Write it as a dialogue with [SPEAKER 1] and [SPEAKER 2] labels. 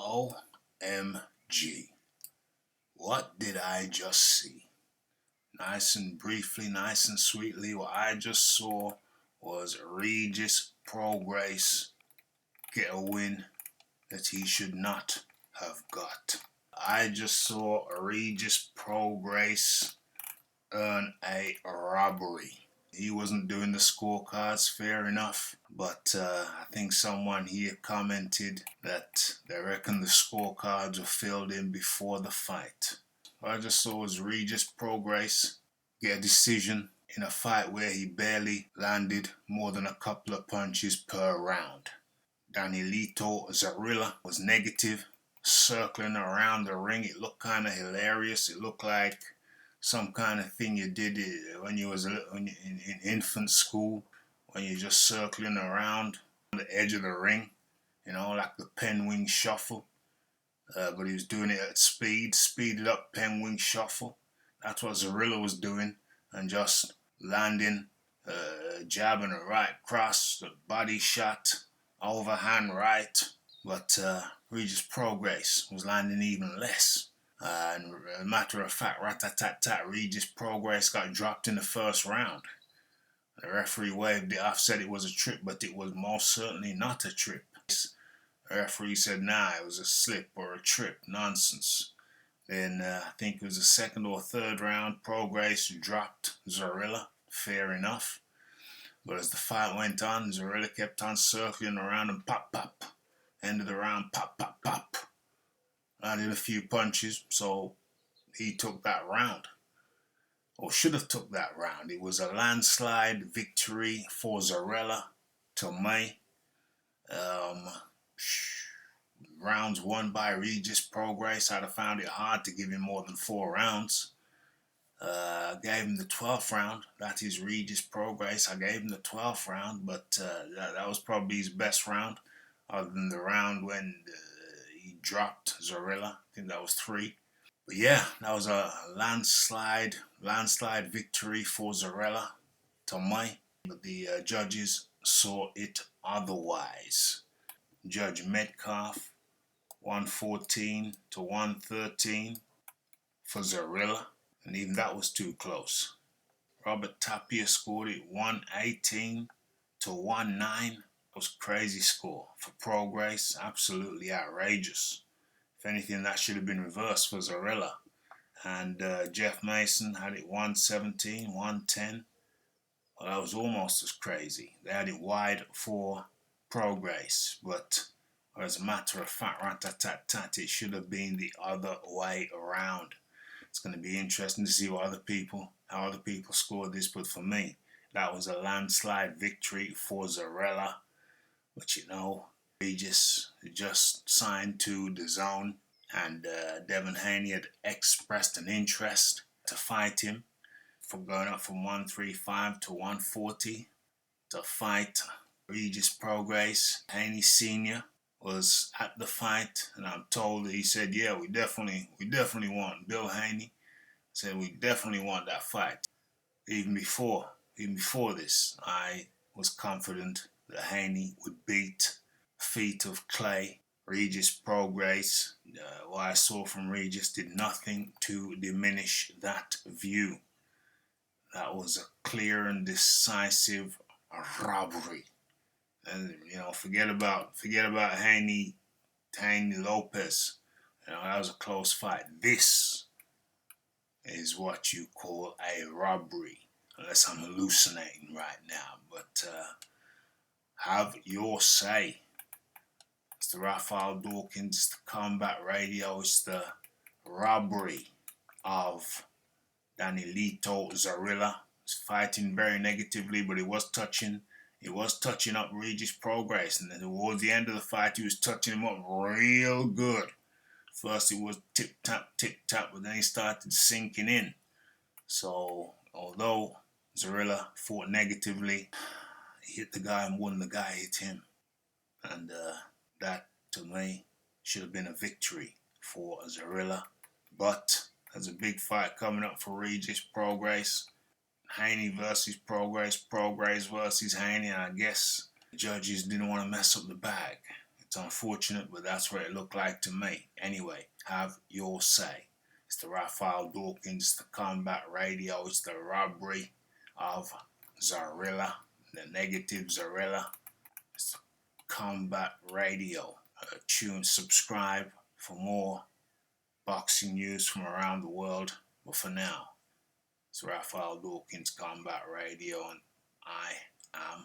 [SPEAKER 1] OMG. What did I just see? Nice and briefly, nice and sweetly, what I just saw was Regis Prograis get a win that he should not have got. I just saw Regis Prograis earn a robbery. He wasn't doing the scorecards, fair enough, but I think someone here commented that they reckon the scorecards were filled in before the fight. What I just saw was Regis Prograis get a decision in a fight where he barely landed more than a couple of punches per round. Danilito Zorrilla was negative, circling around the ring. It looked kind of hilarious. It looked like some kind of thing you did when you was in infant school, when you're just circling around on the edge of the ring, like the penguin shuffle. But he was doing it at speeded up penguin shuffle. That's what Zorrilla was doing, and just landing, jabbing a right cross, the body shot, overhand right. But Regis Prograis was landing even less. And a matter of fact, rat-tat-tat-tat, Regis Prograis got dropped in the first round. The referee waved it off, said it was a trip, but it was most certainly not a trip. The referee said, nah, it was a slip or a trip. Nonsense. Then I think it was the second or third round, Prograis dropped Zorrilla. Fair enough. But as the fight went on, Zorrilla kept on circling around and pop, pop. End of the round, pop, pop, pop. Landed a few punches, so he took that round. Or should have took that round. It was a landslide victory for Zorrilla to me. Rounds won by Regis Prograis. I'd have found it hard to give him more than 4 rounds. I gave him the 12th round. That is Regis Prograis. I gave him the 12th round, but that was probably his best round, other than the round when he dropped Zorrilla. I think that was 3. But yeah, that was a landslide victory for Zorrilla to me. But the judges saw it otherwise. Judge Metcalf, 114 to 113 for Zorrilla, and even that was too close. Robert Tapia scored it 118 to 19. That was a crazy score for Prograis, absolutely outrageous. If anything, that should have been reversed for Zorrilla. And Jeff Mason had it 117, 110. Well, that was almost as crazy. They had it wide for Prograis, but as a matter of fact, rat-tat-tat-tat, it should have been the other way around. It's going to be interesting to see how other people scored this, but for me, that was a landslide victory for Zorrilla. But Regis just signed to the Zone, and Devin Haney had expressed an interest to fight him, for going up from 135 to 140 to fight Regis Prograis. Haney Sr. was at the fight, and I'm told that he said, yeah, we definitely want Bill Haney. Said we definitely want that fight. Even before this, I was confident that Haney would beat Feet of Clay, Regis Prograis. What I saw from Regis did nothing to diminish that view. That was a clear and decisive robbery. And forget about Haney Lopez. That was a close fight. This is what you call a robbery, unless I'm hallucinating right now. But have your say. It's the Raphael Dawkins, it's the Combat Radio, it's the robbery of Danilito Zorrilla. He's fighting very negatively, but he was touching up Regis Prograis, and then towards the end of the fight, he was touching him up real good. First it was tip-tap, but then he started sinking in. So, although Zorrilla fought negatively, he hit the guy and won, the guy hit him. And that, to me, should have been a victory for Zorrilla. But there's a big fight coming up for Regis Prograis. Haney versus Prograis, Prograis versus Haney, and I guess the judges didn't want to mess up the bag. It's unfortunate, but that's what it looked like to me. Anyway, have your say. It's the Raphael Dawkins, the Combat Radio, it's the Robbery of Zorrilla, the negative Zorrilla. It's the Combat Radio. Tune, subscribe for more boxing news from around the world. But for now, it's Raphael Dawkins Combat Radio, and I am